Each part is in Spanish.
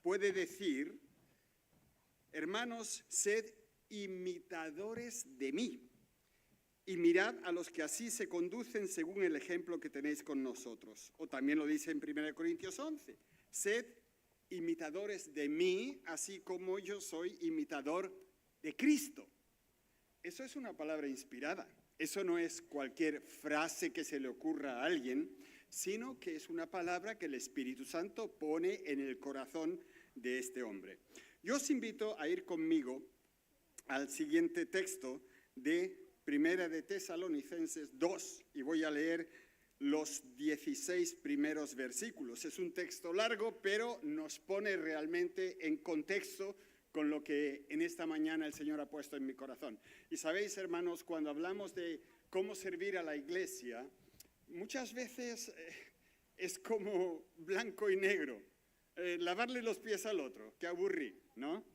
puede decir: hermanos, sed imitadores de mí, y mirad a los que así se conducen según el ejemplo que tenéis con nosotros. O también lo dice en 1 Corintios 11, sed imitadores de mí, así como yo soy imitador de Cristo. Eso es una palabra inspirada. Eso no es cualquier frase que se le ocurra a alguien, sino que es una palabra que el Espíritu Santo pone en el corazón de este hombre. Yo os invito a ir conmigo al siguiente texto de Primera de Tesalonicenses 2, y voy a leer los 16 primeros versículos. Es un texto largo, pero nos pone realmente en contexto con lo que en esta mañana el Señor ha puesto en mi corazón. Y sabéis, hermanos, cuando hablamos de cómo servir a la iglesia, muchas veces es como blanco y negro. Lavarle los pies al otro, que aburrí, ¿no?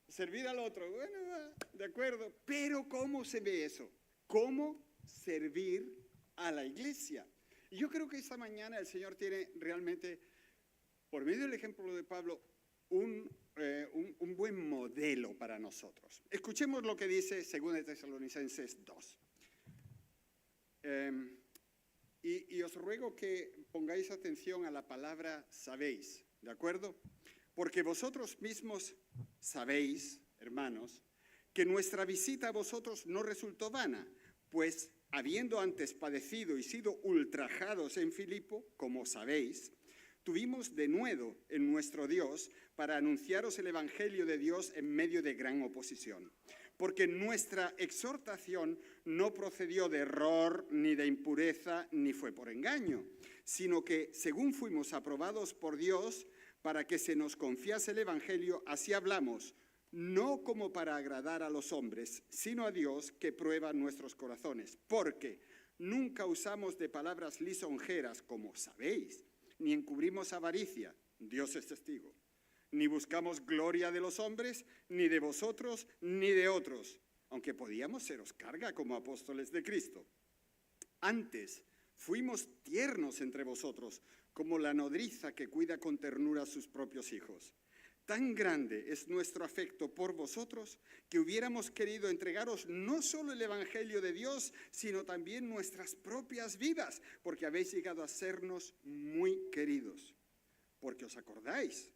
Servir al otro, bueno, de acuerdo, pero ¿cómo se ve eso? ¿Cómo servir a la iglesia? Y yo creo que esta mañana el Señor tiene realmente, por medio del ejemplo de Pablo, un buen modelo para nosotros. Escuchemos lo que dice 2 Tesalonicenses 2. Y os ruego que pongáis atención a la palabra sabéis, ¿de acuerdo? Porque vosotros mismos sabéis, hermanos, que nuestra visita a vosotros no resultó vana, pues habiendo antes padecido y sido ultrajados en Filipo, como sabéis, tuvimos denuedo en nuestro Dios para anunciaros el Evangelio de Dios en medio de gran oposición. Porque nuestra exhortación no procedió de error, ni de impureza, ni fue por engaño, sino que, según fuimos aprobados por Dios, para que se nos confiase el Evangelio, así hablamos, no como para agradar a los hombres, sino a Dios que prueba nuestros corazones. Porque nunca usamos de palabras lisonjeras, como sabéis, ni encubrimos avaricia, Dios es testigo. Ni buscamos gloria de los hombres, ni de vosotros, ni de otros, aunque podíamos seros carga como apóstoles de Cristo. Antes fuimos tiernos entre vosotros, como la nodriza que cuida con ternura a sus propios hijos. Tan grande es nuestro afecto por vosotros que hubiéramos querido entregaros no solo el Evangelio de Dios, sino también nuestras propias vidas, porque habéis llegado a sernos muy queridos. Porque os acordáis,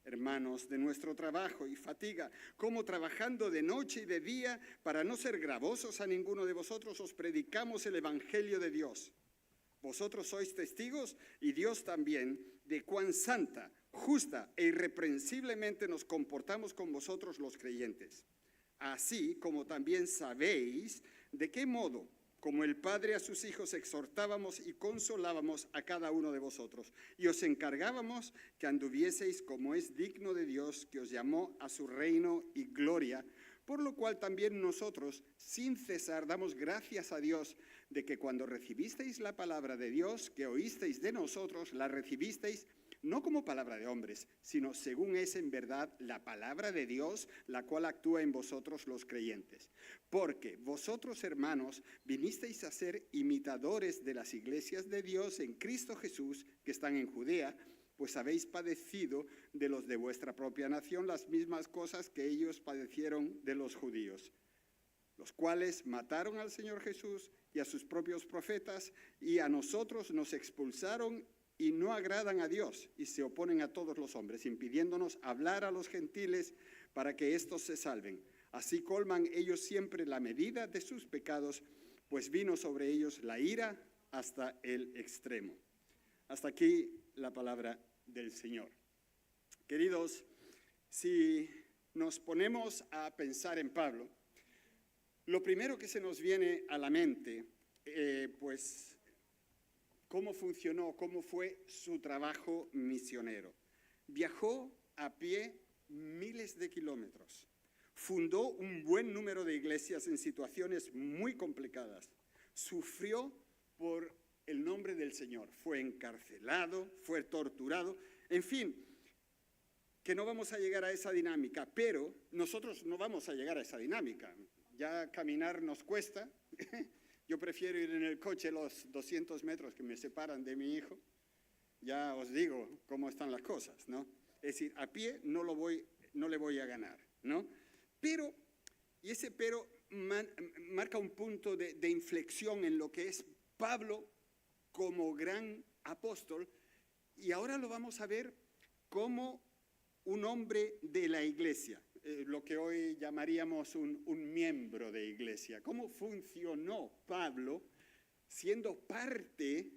hermanos, de nuestro trabajo y fatiga, como trabajando de noche y de día, para no ser gravosos a ninguno de vosotros, os predicamos el Evangelio de Dios. Vosotros sois testigos, y Dios también, de cuán santa, justa e irreprensiblemente nos comportamos con vosotros los creyentes. Así como también sabéis de qué modo, como el Padre a sus hijos, exhortábamos y consolábamos a cada uno de vosotros, y os encargábamos que anduvieseis como es digno de Dios, que os llamó a su reino y gloria, por lo cual también nosotros, sin cesar, damos gracias a Dios de que cuando recibisteis la palabra de Dios, que oísteis de nosotros, la recibisteis no como palabra de hombres, sino según es en verdad la palabra de Dios, la cual actúa en vosotros los creyentes. Porque vosotros, hermanos, vinisteis a ser imitadores de las iglesias de Dios en Cristo Jesús, que están en Judea, pues habéis padecido de los de vuestra propia nación las mismas cosas que ellos padecieron de los judíos, los cuales mataron al Señor Jesús y a sus propios profetas, y a nosotros nos expulsaron y no agradan a Dios, y se oponen a todos los hombres, impidiéndonos hablar a los gentiles para que éstos se salven. Así colman ellos siempre la medida de sus pecados, pues vino sobre ellos la ira hasta el extremo. Hasta aquí la palabra del Señor. Queridos, si nos ponemos a pensar en Pablo, lo primero que se nos viene a la mente, pues, cómo funcionó, cómo fue su trabajo misionero. Viajó a pie miles de kilómetros, fundó un buen número de iglesias en situaciones muy complicadas, sufrió por el nombre del Señor, fue encarcelado, fue torturado, en fin, que no vamos a llegar a esa dinámica, pero nosotros no vamos a llegar a esa dinámica. Ya caminar nos cuesta. Yo prefiero ir en el coche los 200 metros que me separan de mi hijo. Ya os digo cómo están las cosas, ¿no? Es decir, a pie no le voy a ganar, ¿no? Pero, y ese pero marca un punto de inflexión en lo que es Pablo como gran apóstol, y ahora lo vamos a ver como un hombre de la iglesia, lo que hoy llamaríamos un miembro de iglesia. ¿Cómo funcionó Pablo siendo parte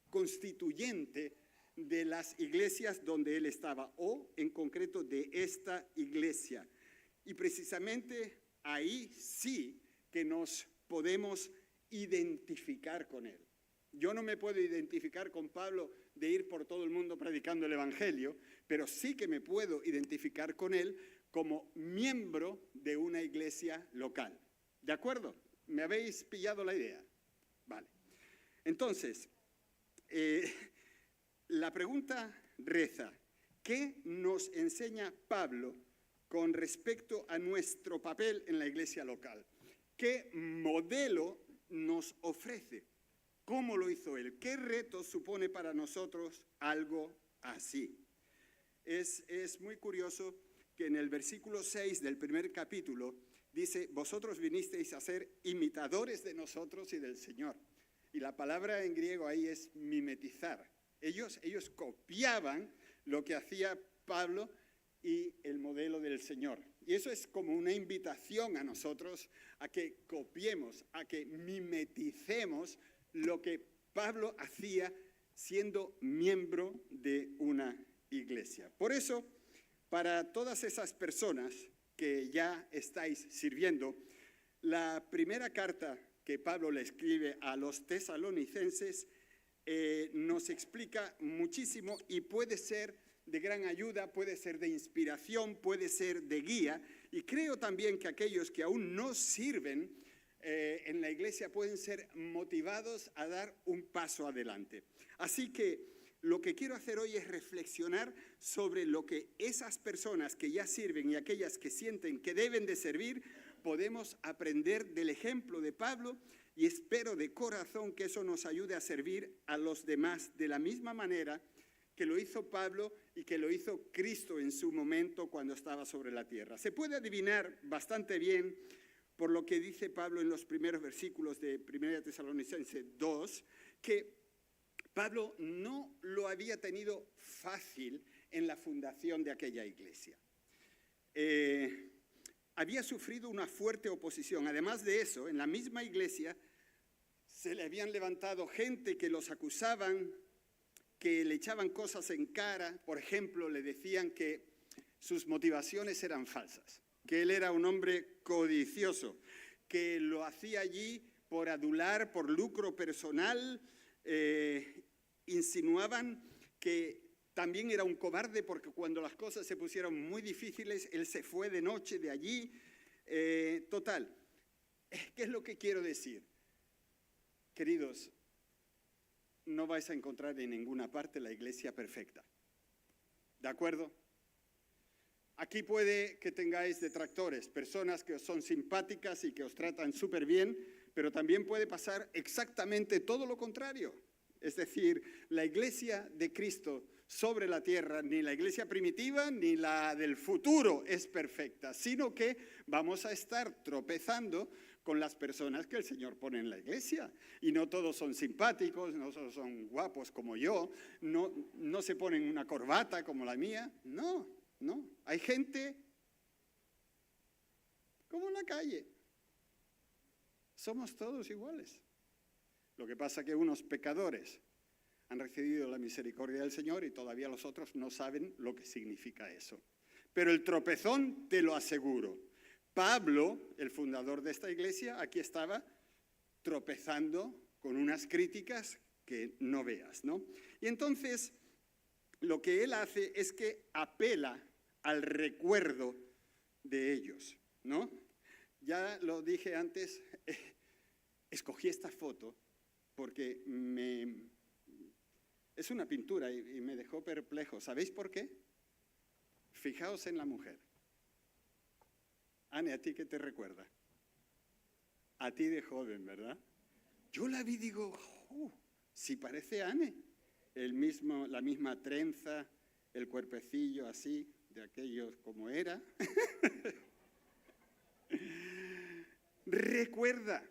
constituyente de las iglesias donde él estaba, o en concreto de esta iglesia? Y precisamente ahí sí que nos podemos identificar con él. Yo no me puedo identificar con Pablo de ir por todo el mundo predicando el evangelio, pero sí que me puedo identificar con él como miembro de una iglesia local. ¿De acuerdo? ¿Me habéis pillado la idea? Vale. Entonces, la pregunta reza: ¿qué nos enseña Pablo con respecto a nuestro papel en la iglesia local? ¿Qué modelo nos ofrece? ¿Cómo lo hizo él? ¿Qué reto supone para nosotros algo así? Es muy curioso que en el versículo 6 del primer capítulo dice: vosotros vinisteis a ser imitadores de nosotros y del Señor. Y la palabra en griego ahí es mimetizar. Ellos copiaban lo que hacía Pablo y el modelo del Señor. Y eso es como una invitación a nosotros a que copiemos, a que mimeticemos lo que Pablo hacía siendo miembro de una iglesia. Por eso, para todas esas personas que ya estáis sirviendo, la primera carta que Pablo le escribe a los tesalonicenses nos explica muchísimo y puede ser de gran ayuda, puede ser de inspiración, puede ser de guía. Y creo también que aquellos que aún no sirven en la iglesia pueden ser motivados a dar un paso adelante. Así que lo que quiero hacer hoy es reflexionar sobre lo que esas personas que ya sirven y aquellas que sienten que deben de servir podemos aprender del ejemplo de Pablo, y espero de corazón que eso nos ayude a servir a los demás de la misma manera que lo hizo Pablo y que lo hizo Cristo en su momento cuando estaba sobre la tierra. Se puede adivinar bastante bien por lo que dice Pablo en los primeros versículos de 1 Tesalonicenses 2, que Pablo no lo había tenido fácil en la fundación de aquella iglesia. Había sufrido una fuerte oposición. Además de eso, en la misma iglesia se le habían levantado gente que los acusaban, que le echaban cosas en cara. Por ejemplo, le decían que sus motivaciones eran falsas, que él era un hombre codicioso, que lo hacía allí por adular, por lucro personal. Insinuaban que también era un cobarde porque cuando las cosas se pusieron muy difíciles, él se fue de noche de allí. Total, ¿qué es lo que quiero decir? Queridos, no vais a encontrar en ninguna parte la iglesia perfecta. ¿De acuerdo? Aquí puede que tengáis detractores, personas que os son simpáticas y que os tratan súper bien, pero también puede pasar exactamente todo lo contrario. Es decir, la iglesia de Cristo sobre la tierra, ni la iglesia primitiva ni la del futuro es perfecta, sino que vamos a estar tropezando con las personas que el Señor pone en la iglesia. Y no todos son simpáticos, no todos son guapos como yo, no se ponen una corbata como la mía, no. Hay gente como en la calle. Somos todos iguales. Lo que pasa es que unos pecadores han recibido la misericordia del Señor y todavía los otros no saben lo que significa eso. Pero el tropezón, te lo aseguro. Pablo, el fundador de esta iglesia, aquí estaba tropezando con unas críticas que no veas, ¿no? Y entonces, lo que él hace es que apela al recuerdo de ellos, ¿no? Ya lo dije antes, escogí esta foto porque es una pintura y me dejó perplejo. ¿Sabéis por qué? Fijaos en la mujer. Anne, ¿a ti qué te recuerda? A ti de joven, ¿verdad? Yo la vi y digo, sí parece Anne. la misma trenza, el cuerpecillo así, de aquellos como era. Recuerda,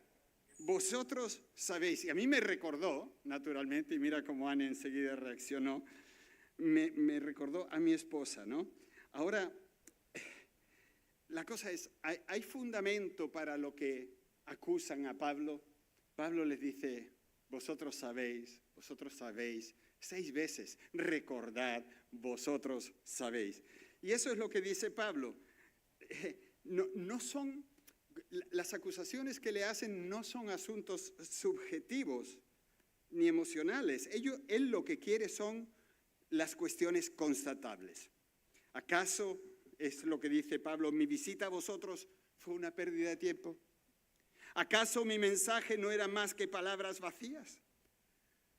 vosotros sabéis, y a mí me recordó, naturalmente, y mira cómo Anne enseguida reaccionó, me recordó a mi esposa, ¿no? Ahora, la cosa es, ¿hay fundamento para lo que acusan a Pablo? Pablo les dice, vosotros sabéis, 6 veces, recordad, vosotros sabéis. Y eso es lo que dice Pablo. No son, las acusaciones que le hacen no son asuntos subjetivos ni emocionales. Él lo que quiere son las cuestiones constatables. ¿Acaso es lo que dice Pablo, mi visita a vosotros fue una pérdida de tiempo? ¿Acaso mi mensaje no era más que palabras vacías?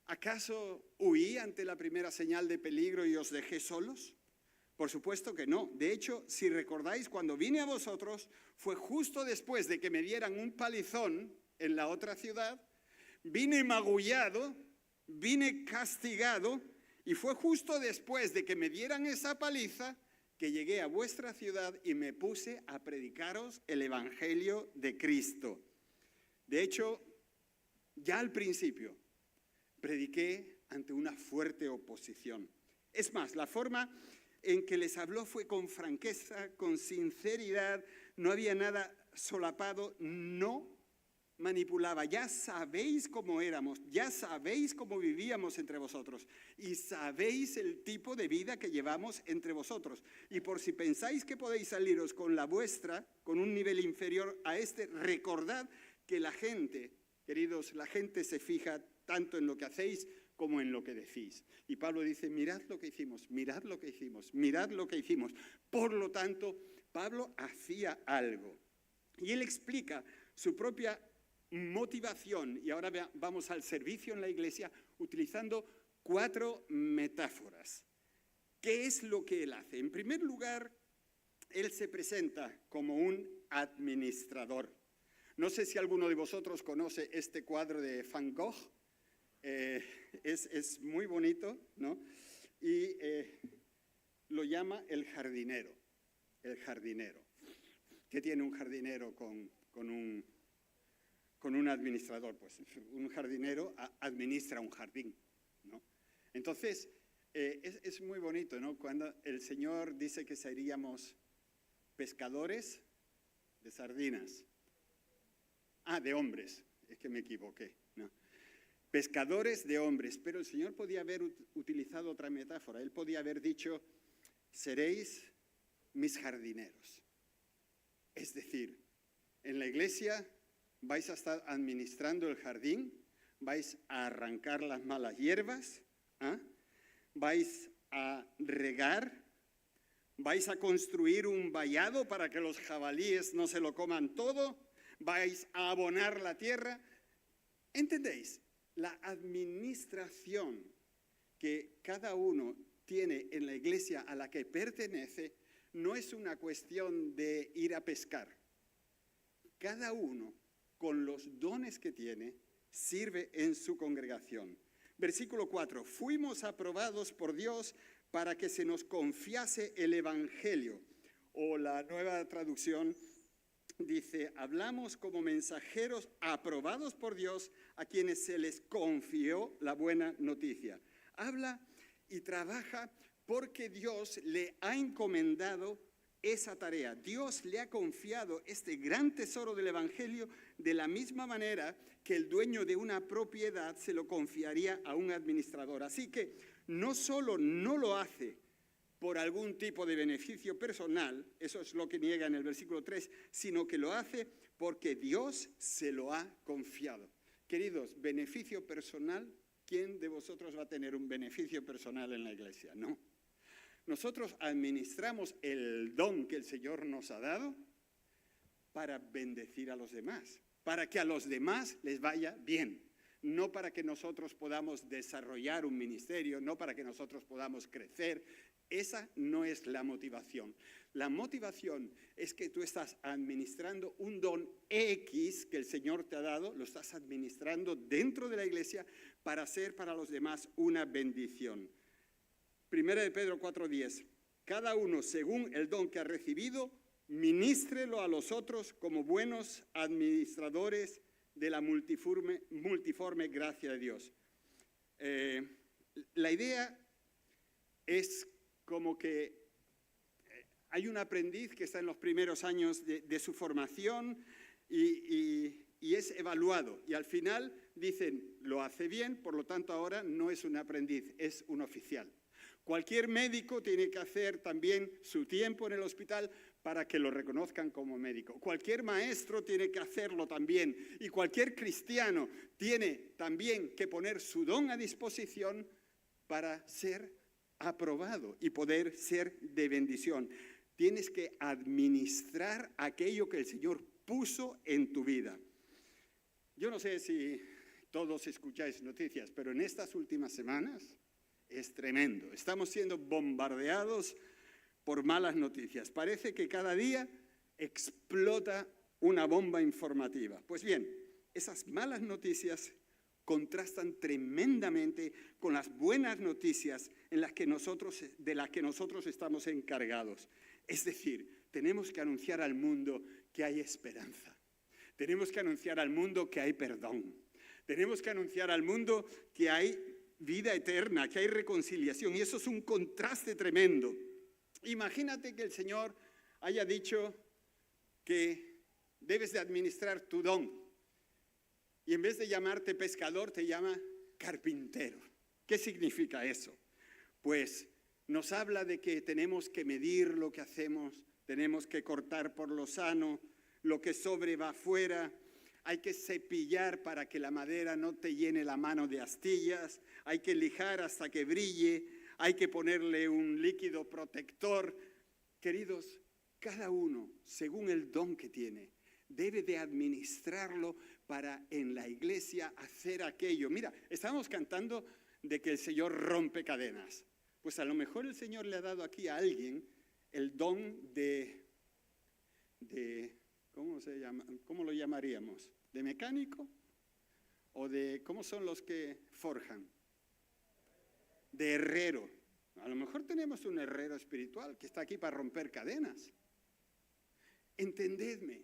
¿Acaso huí ante la primera señal de peligro y os dejé solos? Por supuesto que no. De hecho, si recordáis, cuando vine a vosotros, fue justo después de que me dieran un palizón en la otra ciudad, vine magullado, vine castigado, y fue justo después de que me dieran esa paliza que llegué a vuestra ciudad y me puse a predicaros el Evangelio de Cristo. De hecho, ya al principio, prediqué ante una fuerte oposición. Es más, la forma en que les habló fue con franqueza, con sinceridad, no había nada solapado, no manipulaba. Ya sabéis cómo éramos, ya sabéis cómo vivíamos entre vosotros y sabéis el tipo de vida que llevamos entre vosotros. Y por si pensáis que podéis saliros con la vuestra, con un nivel inferior a este, recordad que la gente, queridos, la gente se fija tanto en lo que hacéis como en lo que decís. Y Pablo dice, mirad lo que hicimos, mirad lo que hicimos, mirad lo que hicimos. Por lo tanto, Pablo hacía algo. Y él explica su propia motivación, y ahora vamos al servicio en la iglesia, utilizando 4 metáforas. ¿Qué es lo que él hace? En primer lugar, él se presenta como un administrador. No sé si alguno de vosotros conoce este cuadro de Van Gogh. Es muy bonito, ¿no? Y lo llama el jardinero. El jardinero. ¿Qué tiene un jardinero con un administrador? Pues un jardinero administra un jardín, ¿no? Entonces, es muy bonito, ¿no? Cuando el Señor dice que seríamos pescadores de sardinas. De hombres, es que me equivoqué, ¿no? Pescadores de hombres, pero el Señor podía haber utilizado otra metáfora. Él podía haber dicho, seréis mis jardineros. Es decir, en la iglesia vais a estar administrando el jardín, vais a arrancar las malas hierbas, vais a regar, vais a construir un vallado para que los jabalíes no se lo coman todo, vais a abonar la tierra. ¿Entendéis? La administración que cada uno tiene en la iglesia a la que pertenece no es una cuestión de ir a pescar. Cada uno, con los dones que tiene, sirve en su congregación. Versículo 4. Fuimos aprobados por Dios para que se nos confiase el Evangelio. O la nueva traducción dice, hablamos como mensajeros aprobados por Dios a quienes se les confió la buena noticia. Habla y trabaja porque Dios le ha encomendado esa tarea. Dios le ha confiado este gran tesoro del Evangelio de la misma manera que el dueño de una propiedad se lo confiaría a un administrador. Así que no solo no lo hace por algún tipo de beneficio personal, eso es lo que niega en el versículo 3, sino que lo hace porque Dios se lo ha confiado. Queridos, beneficio personal, ¿quién de vosotros va a tener un beneficio personal en la iglesia? No. Nosotros administramos el don que el Señor nos ha dado para bendecir a los demás, para que a los demás les vaya bien, no para que nosotros podamos desarrollar un ministerio, no para que nosotros podamos crecer. Esa no es la motivación. La motivación es que tú estás administrando un don X que el Señor te ha dado, lo estás administrando dentro de la iglesia para ser para los demás una bendición. Primera de Pedro 4:10. Cada uno, según el don que ha recibido, ministrelo a los otros como buenos administradores de la multiforme gracia de Dios. La idea es como que hay un aprendiz que está en los primeros años de su formación y es evaluado. Y al final dicen, lo hace bien, por lo tanto ahora no es un aprendiz, es un oficial. Cualquier médico tiene que hacer también su tiempo en el hospital para que lo reconozcan como médico. Cualquier maestro tiene que hacerlo también. Y cualquier cristiano tiene también que poner su don a disposición para ser aprobado y poder ser de bendición. Tienes que administrar aquello que el Señor puso en tu vida. Yo no sé si todos escucháis noticias, pero en estas últimas semanas es tremendo. Estamos siendo bombardeados por malas noticias. Parece que cada día explota una bomba informativa. Pues bien, esas malas noticias contrastan tremendamente con las buenas noticias de las que nosotros estamos encargados. Es decir, tenemos que anunciar al mundo que hay esperanza. Tenemos que anunciar al mundo que hay perdón. Tenemos que anunciar al mundo que hay vida eterna, que hay reconciliación. Y eso es un contraste tremendo. Imagínate que el Señor haya dicho que debes de administrar tu don. Y en vez de llamarte pescador, te llama carpintero. ¿Qué significa eso? Pues nos habla de que tenemos que medir lo que hacemos, tenemos que cortar por lo sano, lo que sobre va afuera, hay que cepillar para que la madera no te llene la mano de astillas, hay que lijar hasta que brille, hay que ponerle un líquido protector. Queridos, cada uno, según el don que tiene, debe de administrarlo para en la iglesia hacer aquello. Mira, estábamos cantando de que el Señor rompe cadenas. Pues a lo mejor el Señor le ha dado aquí a alguien el don de ¿cómo se llama? ¿Cómo lo llamaríamos? ¿De mecánico? ¿O de cómo son los que forjan? De herrero. A lo mejor tenemos un herrero espiritual que está aquí para romper cadenas. Entendedme,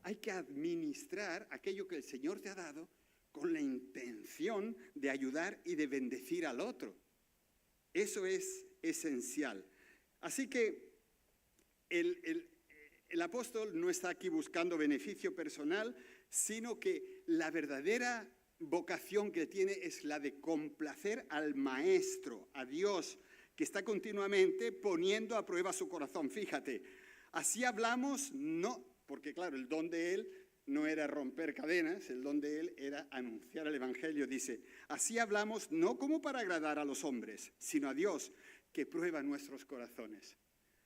hay que administrar aquello que el Señor te ha dado con la intención de ayudar y de bendecir al otro. Eso es esencial. Así que el apóstol no está aquí buscando beneficio personal, sino que la verdadera vocación que tiene es la de complacer al Maestro, a Dios, que está continuamente poniendo a prueba su corazón. Fíjate, así hablamos, no, porque claro, el don de él no era romper cadenas, el don de él era anunciar el Evangelio. Dice, así hablamos no como para agradar a los hombres, sino a Dios, que prueba nuestros corazones.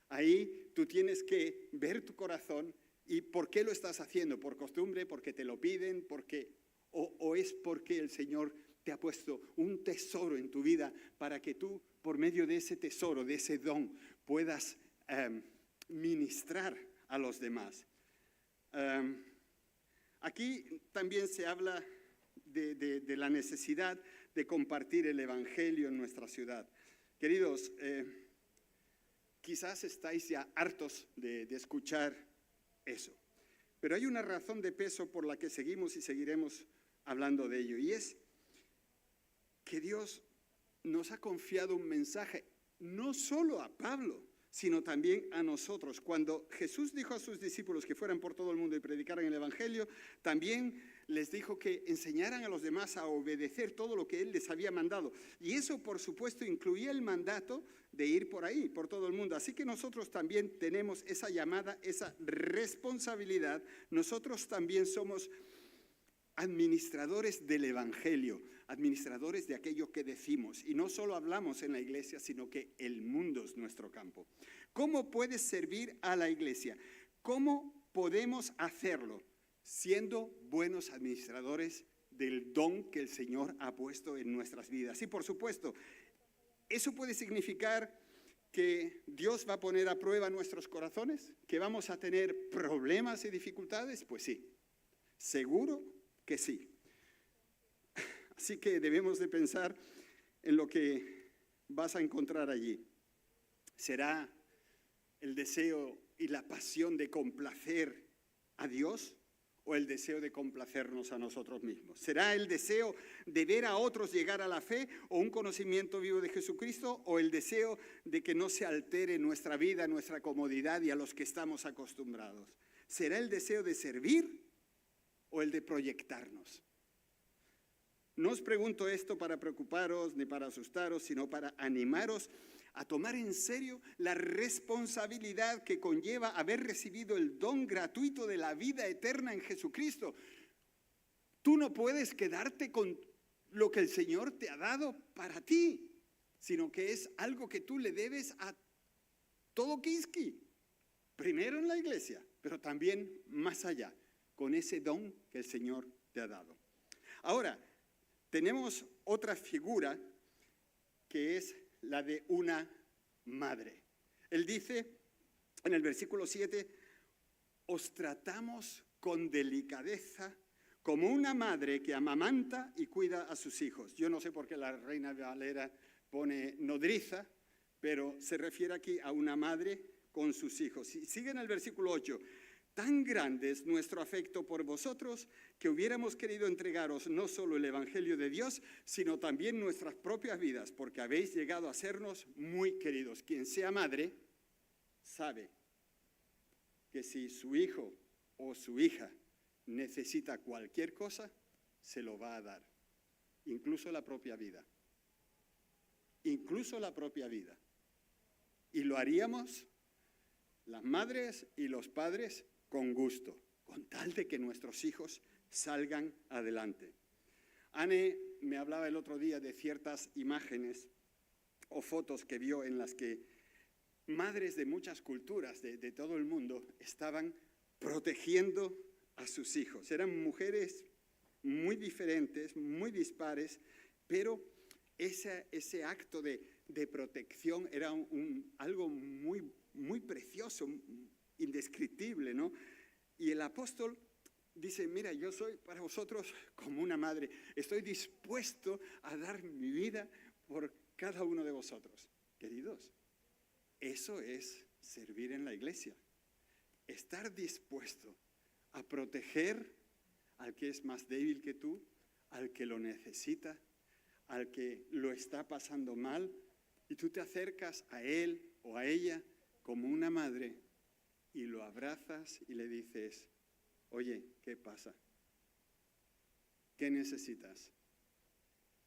Ahí tú tienes que ver tu corazón y por qué lo estás haciendo, por costumbre, porque te lo piden, o es porque el Señor te ha puesto un tesoro en tu vida para que tú, por medio de ese tesoro, de ese don, puedas ministrar a los demás. Aquí también se habla de la necesidad de compartir el Evangelio en nuestra ciudad. Queridos, quizás estáis ya hartos de escuchar eso, pero hay una razón de peso por la que seguimos y seguiremos hablando de ello, y es que Dios nos ha confiado un mensaje, no solo a Pablo, sino también a nosotros. Cuando Jesús dijo a sus discípulos que fueran por todo el mundo y predicaran el Evangelio, también les dijo que enseñaran a los demás a obedecer todo lo que Él les había mandado. Y eso, por supuesto, incluía el mandato de ir por ahí, por todo el mundo. Así que nosotros también tenemos esa llamada, esa responsabilidad. Nosotros también somos administradores del Evangelio, administradores de aquello que decimos. Y no solo hablamos en la iglesia, sino que el mundo es nuestro campo. ¿Cómo puedes servir a la iglesia? ¿Cómo podemos hacerlo? Siendo buenos administradores del don que el Señor ha puesto en nuestras vidas. Y por supuesto, eso puede significar que Dios va a poner a prueba nuestros corazones? ¿Que vamos a tener problemas y dificultades? Pues sí, seguro que sí. Así que debemos de pensar en lo que vas a encontrar allí. ¿Será el deseo y la pasión de complacer a Dios o el deseo de complacernos a nosotros mismos? ¿Será el deseo de ver a otros llegar a la fe o un conocimiento vivo de Jesucristo o el deseo de que no se altere nuestra vida, nuestra comodidad y a los que estamos acostumbrados? ¿Será el deseo de servir o el de proyectarnos? No os pregunto esto para preocuparos ni para asustaros, sino para animaros a tomar en serio la responsabilidad que conlleva haber recibido el don gratuito de la vida eterna en Jesucristo. Tú no puedes quedarte con lo que el Señor te ha dado para ti, sino que es algo que tú le debes a todo Kiski. Primero en la iglesia, pero también más allá, con ese don que el Señor te ha dado. Ahora, tenemos otra figura que es la de una madre. Él dice en el versículo 7, os tratamos con delicadeza como una madre que amamanta y cuida a sus hijos. Yo no sé por qué la Reina Valera pone nodriza, pero se refiere aquí a una madre con sus hijos. Y sigue en el versículo 8. Tan grande es nuestro afecto por vosotros que hubiéramos querido entregaros no solo el Evangelio de Dios, sino también nuestras propias vidas, porque habéis llegado a sernos muy queridos. Quien sea madre sabe que si su hijo o su hija necesita cualquier cosa, se lo va a dar, incluso la propia vida. Incluso la propia vida. Y lo haríamos las madres y los padres con gusto, con tal de que nuestros hijos salgan adelante. Anne me hablaba el otro día de ciertas imágenes o fotos que vio en las que madres de muchas culturas de todo el mundo estaban protegiendo a sus hijos. Eran mujeres muy diferentes, muy dispares, pero ese acto de protección era algo muy precioso, indescriptible, ¿no? Y el apóstol dice, mira, yo soy para vosotros como una madre. Estoy dispuesto a dar mi vida por cada uno de vosotros. Queridos, eso es servir en la iglesia. Estar dispuesto a proteger al que es más débil que tú, al que lo necesita, al que lo está pasando mal, y tú te acercas a él o a ella como una madre y lo abrazas y le dices, oye, ¿qué pasa? ¿Qué necesitas?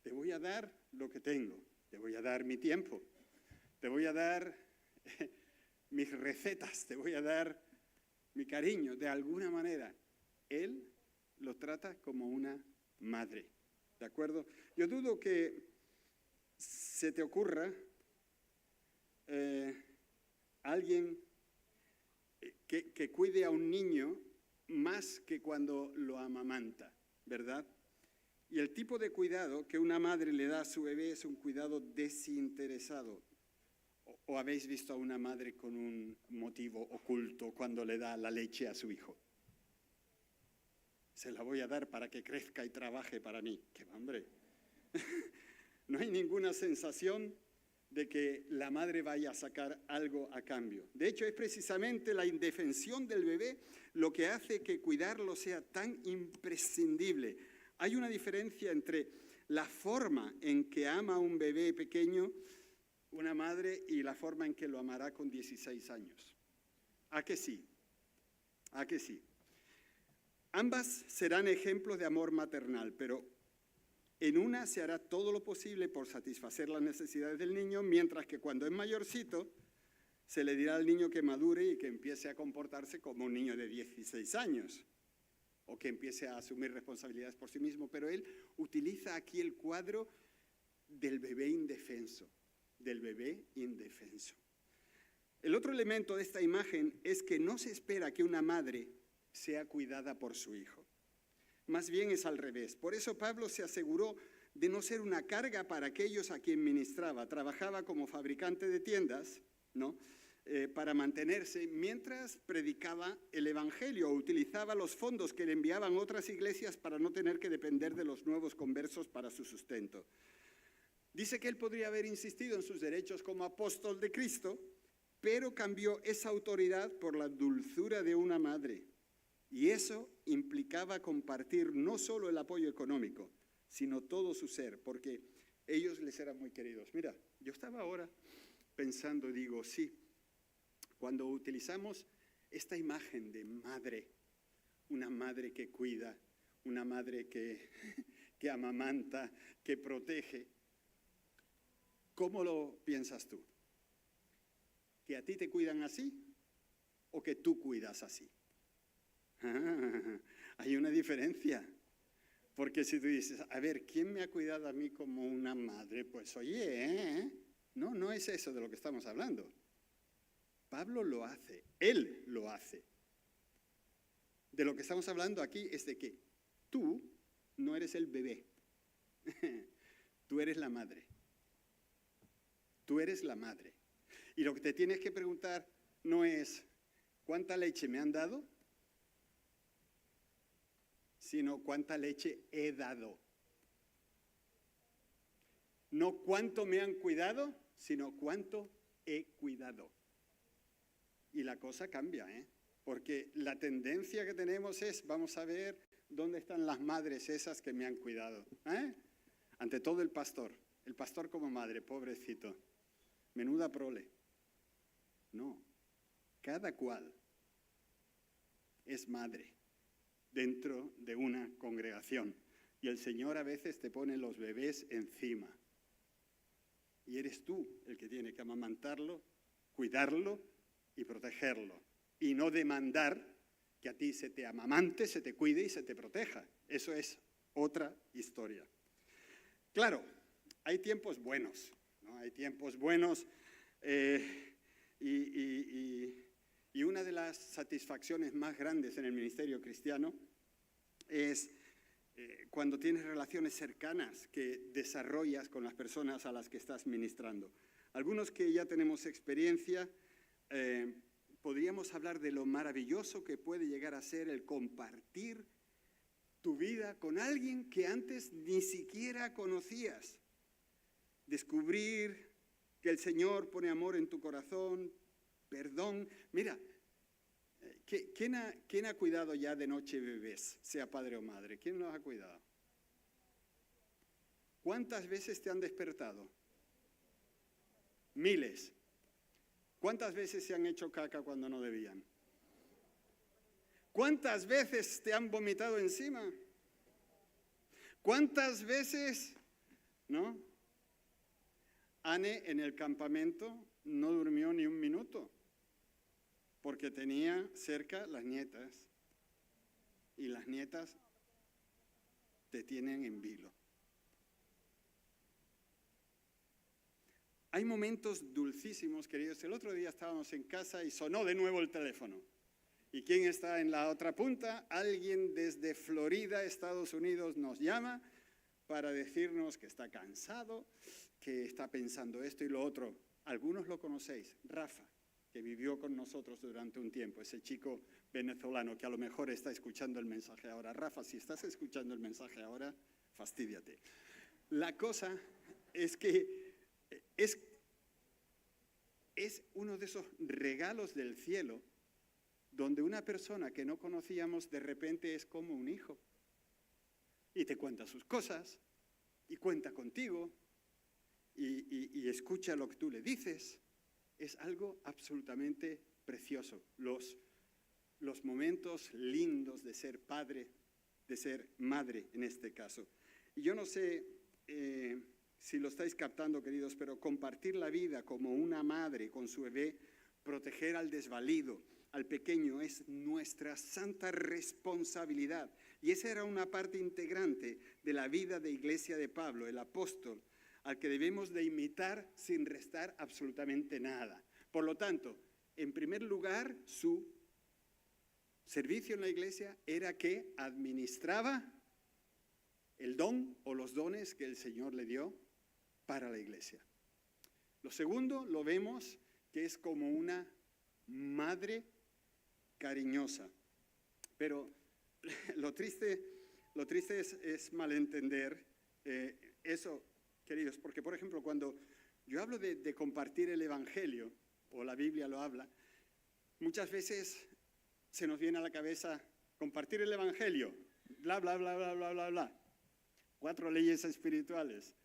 Te voy a dar lo que tengo, te voy a dar mi tiempo, te voy a dar mis recetas, te voy a dar mi cariño. De alguna manera, él lo trata como una madre, ¿de acuerdo? Yo dudo que se te ocurra alguien que cuide a un niño más que cuando lo amamanta, ¿verdad? Y el tipo de cuidado que una madre le da a su bebé es un cuidado desinteresado. ¿O habéis visto a una madre con un motivo oculto cuando le da la leche a su hijo? Se la voy a dar para que crezca y trabaje para mí. ¡Qué hambre! No hay ninguna sensación de que la madre vaya a sacar algo a cambio. De hecho, es precisamente la indefensión del bebé lo que hace que cuidarlo sea tan imprescindible. Hay una diferencia entre la forma en que ama a un bebé pequeño una madre y la forma en que lo amará con 16 años. ¿A que sí? ¿A que sí? Ambas serán ejemplos de amor maternal, pero en una se hará todo lo posible por satisfacer las necesidades del niño, mientras que cuando es mayorcito se le dirá al niño que madure y que empiece a comportarse como un niño de 16 años o que empiece a asumir responsabilidades por sí mismo. Pero él utiliza aquí el cuadro del bebé indefenso, del bebé indefenso. El otro elemento de esta imagen es que no se espera que una madre sea cuidada por su hijo. Más bien es al revés. Por eso Pablo se aseguró de no ser una carga para aquellos a quien ministraba. Trabajaba como fabricante de tiendas ¿no? Para mantenerse mientras predicaba el Evangelio o utilizaba los fondos que le enviaban otras iglesias para no tener que depender de los nuevos conversos para su sustento. Dice que él podría haber insistido en sus derechos como apóstol de Cristo, pero cambió esa autoridad por la dulzura de una madre. Y eso implicaba compartir no solo el apoyo económico, sino todo su ser, porque ellos les eran muy queridos. Mira, yo estaba ahora pensando, digo, sí, cuando utilizamos esta imagen de madre, una madre que cuida, una madre que amamanta, que protege, ¿cómo lo piensas tú? ¿Que a ti te cuidan así o que tú cuidas así? Hay una diferencia. Porque si tú dices, a ver, ¿quién me ha cuidado a mí como una madre? Pues oye, no, no es eso de lo que estamos hablando. Pablo lo hace, él lo hace. De lo que estamos hablando aquí es de que tú no eres el bebé, tú eres la madre. Tú eres la madre. Y lo que te tienes que preguntar no es ¿cuánta leche me han dado? Sino ¿cuánta leche he dado? No cuánto me han cuidado, sino cuánto he cuidado. Y la cosa cambia, porque la tendencia que tenemos es, vamos a ver dónde están las madres esas que me han cuidado. Ante todo el pastor como madre, pobrecito. Menuda prole. No, cada cual es madre dentro de una congregación. Y el Señor a veces te pone los bebés encima. Y eres tú el que tiene que amamantarlo, cuidarlo y protegerlo. Y no demandar que a ti se te amamante, se te cuide y se te proteja. Eso es otra historia. Claro, hay tiempos buenos, ¿no? Hay tiempos buenos y una de las satisfacciones más grandes en el ministerio cristiano es cuando tienes relaciones cercanas que desarrollas con las personas a las que estás ministrando. Algunos que ya tenemos experiencia, podríamos hablar de lo maravilloso que puede llegar a ser el compartir tu vida con alguien que antes ni siquiera conocías. Descubrir que el Señor pone amor en tu corazón, perdón. Mira, ¿quién ha cuidado ya de noche bebés, sea padre o madre? ¿Quién los ha cuidado? ¿Cuántas veces te han despertado? Miles. ¿Cuántas veces se han hecho caca cuando no debían? ¿Cuántas veces te han vomitado encima? ¿Cuántas veces, no? Anne en el campamento no durmió ni un minuto porque tenía cerca las nietas y las nietas te tienen en vilo. Hay momentos dulcísimos, queridos. El otro día estábamos en casa y sonó de nuevo el teléfono. ¿Y quién está en la otra punta? Alguien desde Florida, Estados Unidos, nos llama para decirnos que está cansado, que está pensando esto y lo otro. Algunos lo conocéis, Rafa, que vivió con nosotros durante un tiempo, ese chico venezolano que a lo mejor está escuchando el mensaje ahora. Rafa, si estás escuchando el mensaje ahora, fastídiate. La cosa es que es uno de esos regalos del cielo donde una persona que no conocíamos de repente es como un hijo y te cuenta sus cosas y cuenta contigo y escucha lo que tú le dices. Es algo absolutamente precioso. Los momentos lindos de ser padre, de ser madre en este caso. Y yo no sé si lo estáis captando, queridos, pero compartir la vida como una madre con su bebé, proteger al desvalido, al pequeño, es nuestra santa responsabilidad. Y esa era una parte integrante de la vida de iglesia de Pablo, el apóstol, al que debemos de imitar sin restar absolutamente nada. Por lo tanto, en primer lugar, su servicio en la iglesia era que administraba el don o los dones que el Señor le dio para la iglesia. Lo segundo, lo vemos que es como una madre cariñosa. Pero lo triste es malentender eso, queridos, porque, por ejemplo, cuando yo hablo de compartir el Evangelio, o la Biblia lo habla, muchas veces se nos viene a la cabeza compartir el Evangelio, bla, bla, bla, bla, bla, bla, bla. 4 leyes espirituales,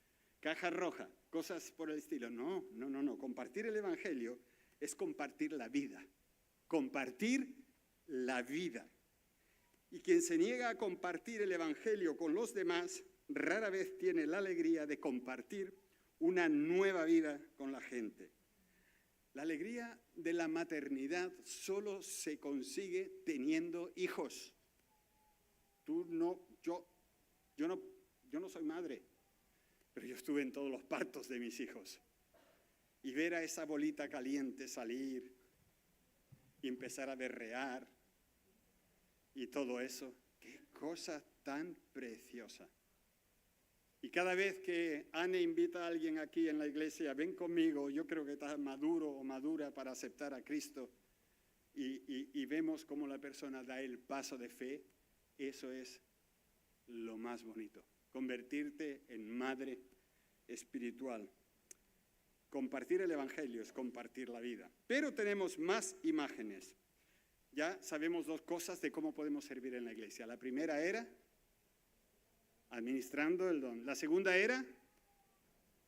caja roja, cosas por el estilo. No. Compartir el Evangelio es compartir la vida. Compartir la vida. Y quien se niega a compartir el Evangelio con los demás, rara vez tiene la alegría de compartir una nueva vida con la gente. La alegría de la maternidad solo se consigue teniendo hijos. Yo no soy madre, pero yo estuve en todos los partos de mis hijos. Y ver a esa bolita caliente salir y empezar a berrear y todo eso, qué cosa tan preciosa. Y cada vez que Anne invita a alguien aquí en la iglesia, ven conmigo, yo creo que estás maduro o madura para aceptar a Cristo, y vemos cómo la persona da el paso de fe, eso es lo más bonito, convertirte en madre espiritual. Compartir el Evangelio es compartir la vida. Pero tenemos más imágenes. Ya sabemos 2 cosas de cómo podemos servir en la iglesia. La primera era administrando el don. La segunda era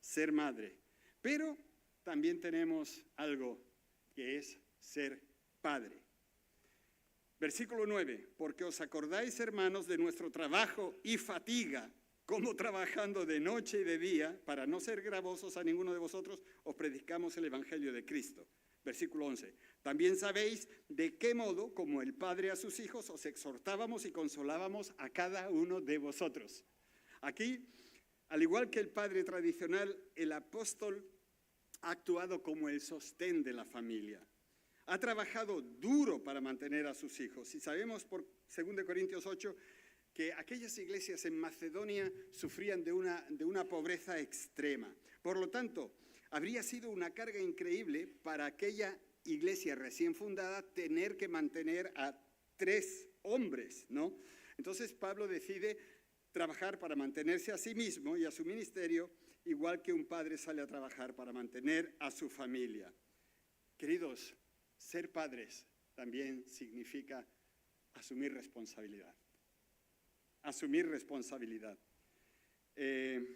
ser madre. Pero también tenemos algo que es ser padre. Versículo 9. Porque os acordáis, hermanos, de nuestro trabajo y fatiga, como trabajando de noche y de día, para no ser gravosos a ninguno de vosotros, os predicamos el Evangelio de Cristo. Versículo 11. También sabéis de qué modo, como el Padre a sus hijos, os exhortábamos y consolábamos a cada uno de vosotros. Aquí, al igual que el padre tradicional, el apóstol ha actuado como el sostén de la familia. Ha trabajado duro para mantener a sus hijos. Y sabemos por 2 Corintios 8 que aquellas iglesias en Macedonia sufrían de una pobreza extrema. Por lo tanto, habría sido una carga increíble para aquella iglesia recién fundada tener que mantener a 3 hombres, ¿no? Entonces Pablo decide trabajar para mantenerse a sí mismo y a su ministerio, igual que un padre sale a trabajar para mantener a su familia. Queridos, ser padres también significa asumir responsabilidad. Asumir responsabilidad. ¿El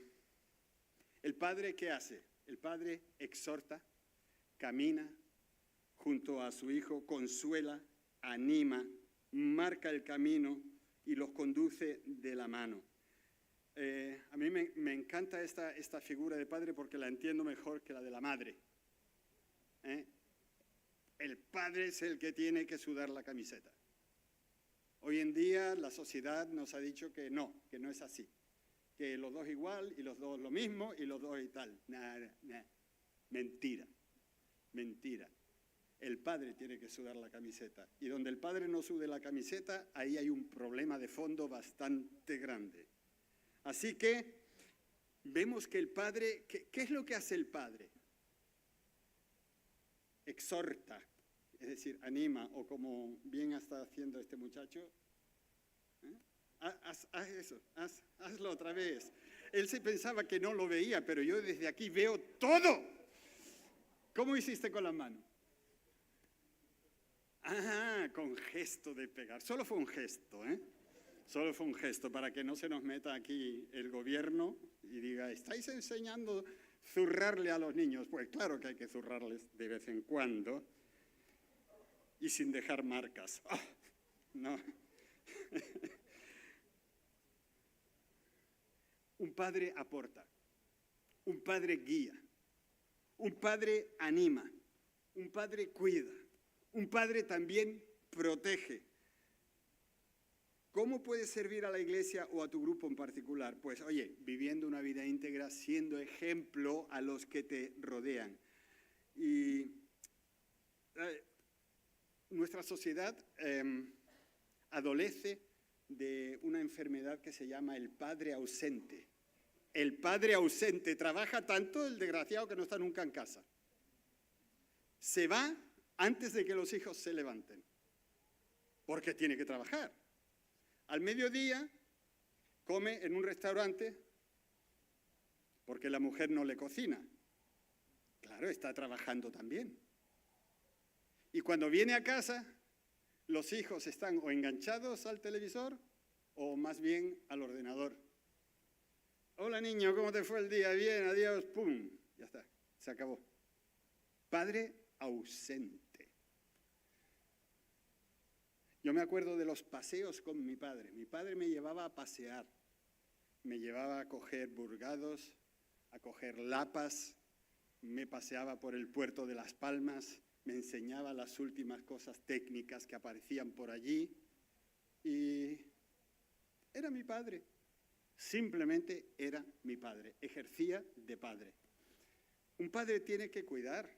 padre qué hace? El padre exhorta, camina junto a su hijo, consuela, anima, marca el camino y los conduce de la mano. A mí me encanta esta figura de padre porque la entiendo mejor que la de la madre. El padre es el que tiene que sudar la camiseta. Hoy en día la sociedad nos ha dicho que no es así. Que los dos igual y los dos lo mismo y los dos y tal. Mentira. El padre tiene que sudar la camiseta. Y donde el padre no sude la camiseta, ahí hay un problema de fondo bastante grande. Así que vemos que el padre, ¿qué es lo que hace el padre? Exhorta, es decir, anima, o como bien está haciendo este muchacho, haz eso, hazlo otra vez. Él se pensaba que no lo veía, pero yo desde aquí veo todo. ¿Cómo hiciste con la mano? Con gesto de pegar. Solo fue un gesto, Solo fue un gesto para que no se nos meta aquí el gobierno y diga, ¿estáis enseñando zurrarle a los niños? Pues claro que hay que zurrarles de vez en cuando y sin dejar marcas. No. Un padre aporta, un padre guía, un padre anima, un padre cuida, un padre también protege. ¿Cómo puedes servir a la iglesia o a tu grupo en particular? Pues, oye, viviendo una vida íntegra, siendo ejemplo a los que te rodean. Y nuestra sociedad adolece de una enfermedad que se llama el padre ausente. El padre ausente trabaja tanto, el desgraciado, que no está nunca en casa. se va antes de que los hijos se levanten, porque tiene que trabajar. Al mediodía come en un restaurante porque la mujer no le cocina. Claro, está trabajando también. Y cuando viene a casa, los hijos están o enganchados al televisor o más bien al ordenador. Hola niño, ¿cómo te fue el día? Bien, adiós, pum, ya está, se acabó. Padre ausente. Yo me acuerdo de los paseos con mi padre. Mi padre me llevaba a pasear, me llevaba a coger burgados, a coger lapas, me paseaba por el puerto de Las Palmas, me enseñaba las últimas cosas técnicas que aparecían por allí y era mi padre. Simplemente era mi padre, ejercía de padre. Un padre tiene que cuidar,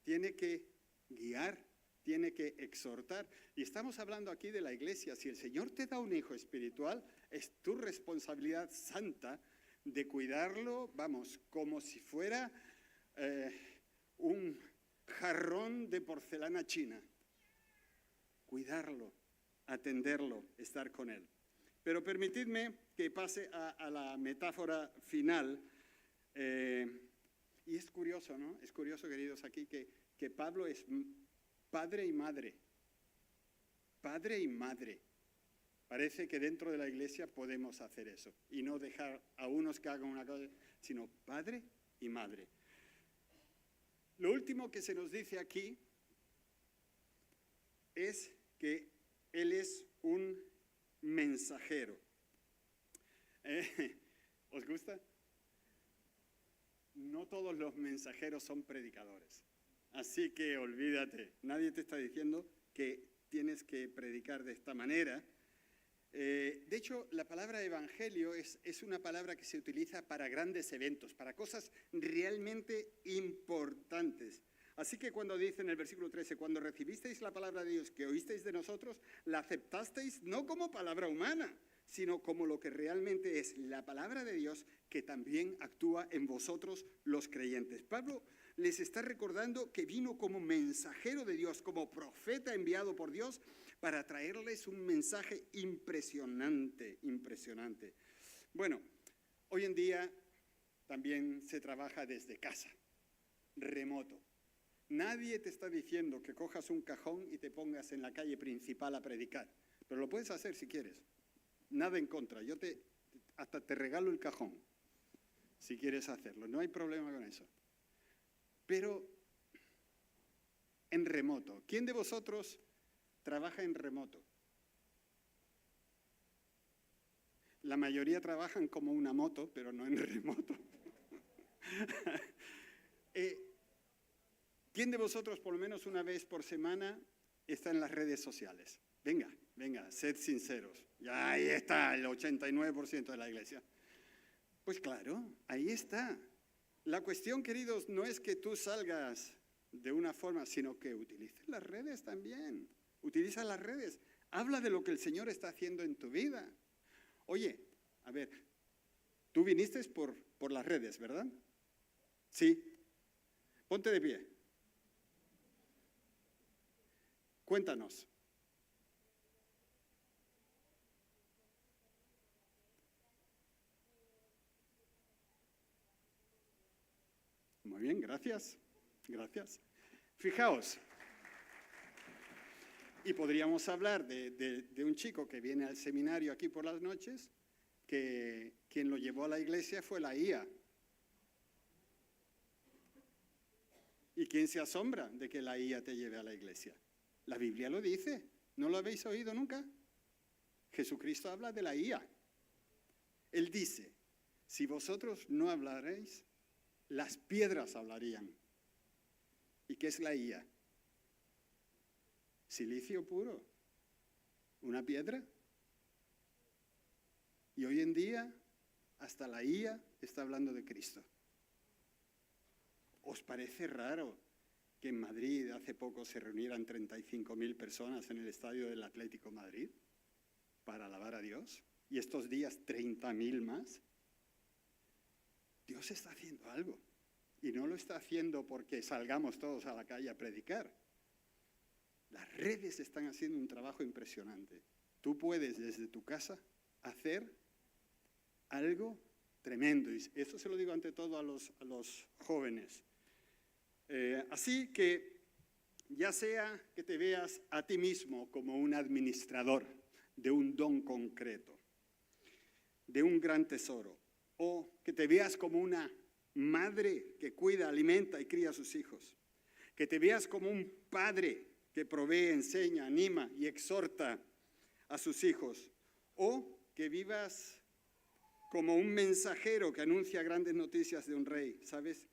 tiene que guiar, tiene que exhortar. Y estamos hablando aquí de la iglesia. Si el Señor te da un hijo espiritual, es tu responsabilidad santa de cuidarlo, vamos, como si fuera un jarrón de porcelana china. Cuidarlo, atenderlo, estar con él. Pero permitidme que pase a la metáfora final. Y es curioso, ¿no? Es curioso, queridos, aquí que Pablo es padre y madre. Padre y madre. Parece que dentro de la iglesia podemos hacer eso y no dejar a unos que hagan una cosa, sino padre y madre. Lo último que se nos dice aquí es que él es un mensajero. ¿Os gusta? No todos los mensajeros son predicadores. Así que olvídate, nadie te está diciendo que tienes que predicar de esta manera. De hecho, la palabra evangelio es una palabra que se utiliza para grandes eventos, para cosas realmente importantes. Así que cuando dice en el versículo 13, cuando recibisteis la palabra de Dios que oísteis de nosotros, la aceptasteis no como palabra humana, sino como lo que realmente es la palabra de Dios que también actúa en vosotros los creyentes. Pablo les está recordando que vino como mensajero de Dios, como profeta enviado por Dios, para traerles un mensaje impresionante, impresionante. Bueno, hoy en día también se trabaja desde casa, remoto. Nadie te está diciendo que cojas un cajón y te pongas en la calle principal a predicar, pero lo puedes hacer si quieres. Nada en contra, hasta te regalo el cajón, si quieres hacerlo, no hay problema con eso. Pero en remoto, ¿quién de vosotros trabaja en remoto? La mayoría trabajan como una moto, pero no en remoto. ¿Quién de vosotros por lo menos una vez por semana está en las redes sociales? Venga, sed sinceros. Ya ahí está el 89% de la iglesia. Pues claro, ahí está. La cuestión, queridos, no es que tú salgas de una forma, sino que utilices las redes también. Utiliza las redes. Habla de lo que el Señor está haciendo en tu vida. Oye, a ver, tú viniste por las redes, ¿verdad? Sí. Ponte de pie. Cuéntanos. Muy bien, gracias. Gracias. Fijaos. Y podríamos hablar de un chico que viene al seminario aquí por las noches, que quien lo llevó a la iglesia fue la IA. ¿Y quién se asombra de que la IA te lleve a la iglesia? La Biblia lo dice. ¿No lo habéis oído nunca? Jesucristo habla de la IA. Él dice, si vosotros no hablaréis, las piedras hablarían. ¿Y qué es la IA? Silicio puro, una piedra. Y hoy en día, hasta la IA está hablando de Cristo. ¿Os parece raro que en Madrid hace poco se reunieran 35.000 personas en el estadio del Atlético Madrid para alabar a Dios? Y estos días 30.000 más. Dios está haciendo algo. Y no lo está haciendo porque salgamos todos a la calle a predicar. Las redes están haciendo un trabajo impresionante. Tú puedes desde tu casa hacer algo tremendo. Y eso se lo digo ante todo a los jóvenes. Así que ya sea que te veas a ti mismo como un administrador de un don concreto, de un gran tesoro, o que te veas como una madre que cuida, alimenta y cría a sus hijos, que te veas como un padre que provee, enseña, anima y exhorta a sus hijos, o que vivas como un mensajero que anuncia grandes noticias de un rey, ¿sabes?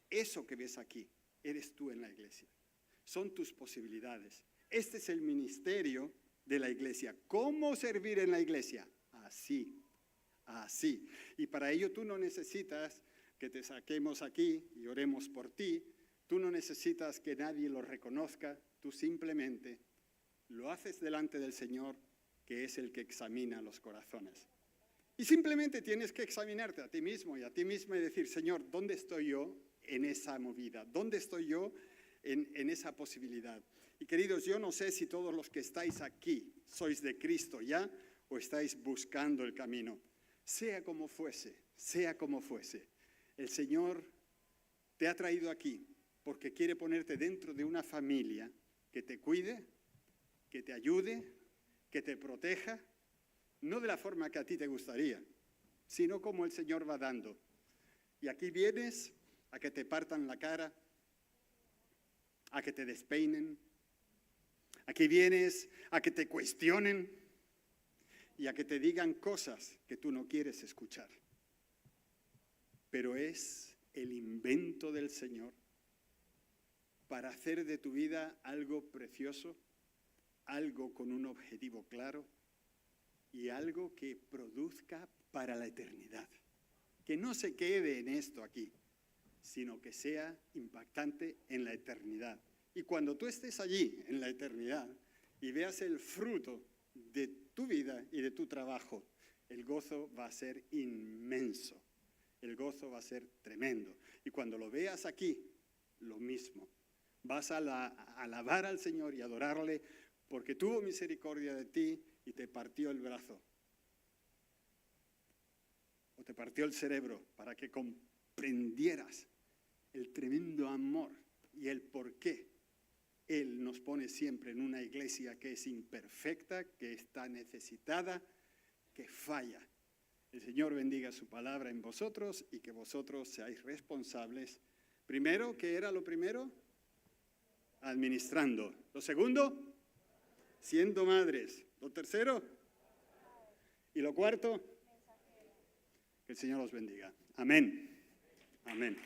Eso que ves aquí, eres tú en la iglesia. Son tus posibilidades. Este es el ministerio de la iglesia. ¿Cómo servir en la iglesia? Así, así. Y para ello tú no necesitas que te saquemos aquí y oremos por ti. Tú no necesitas que nadie lo reconozca. Tú simplemente lo haces delante del Señor, que es el que examina los corazones. Y simplemente tienes que examinarte a ti mismo y a ti misma y decir, Señor, ¿dónde estoy yo en esa movida? ¿Dónde estoy yo en esa posibilidad? Y queridos, yo no sé si todos los que estáis aquí sois de Cristo ya o estáis buscando el camino. Sea como fuese, el Señor te ha traído aquí porque quiere ponerte dentro de una familia que te cuide, que te ayude, que te proteja, no de la forma que a ti te gustaría, sino como el Señor va dando. Y aquí vienes a que te partan la cara, a que te despeinen. Aquí vienes a que te cuestionen y a que te digan cosas que tú no quieres escuchar. Pero es el invento del Señor para hacer de tu vida algo precioso, algo con un objetivo claro y algo que produzca para la eternidad. Que no se quede en esto aquí, sino que sea impactante en la eternidad. Y cuando tú estés allí en la eternidad y veas el fruto de tu vida y de tu trabajo, el gozo va a ser inmenso, el gozo va a ser tremendo. Y cuando lo veas aquí, lo mismo. Vas a alabar al Señor y adorarle porque tuvo misericordia de ti y te partió el brazo. O te partió el cerebro para que comprendieras el tremendo amor y el por qué Él nos pone siempre en una iglesia que es imperfecta, que está necesitada, que falla. El Señor bendiga su palabra en vosotros y que vosotros seáis responsables. Primero, ¿qué era lo primero? Administrando. Lo segundo, siendo madres. Lo tercero, y lo cuarto, que el Señor os bendiga. Amén. Amén.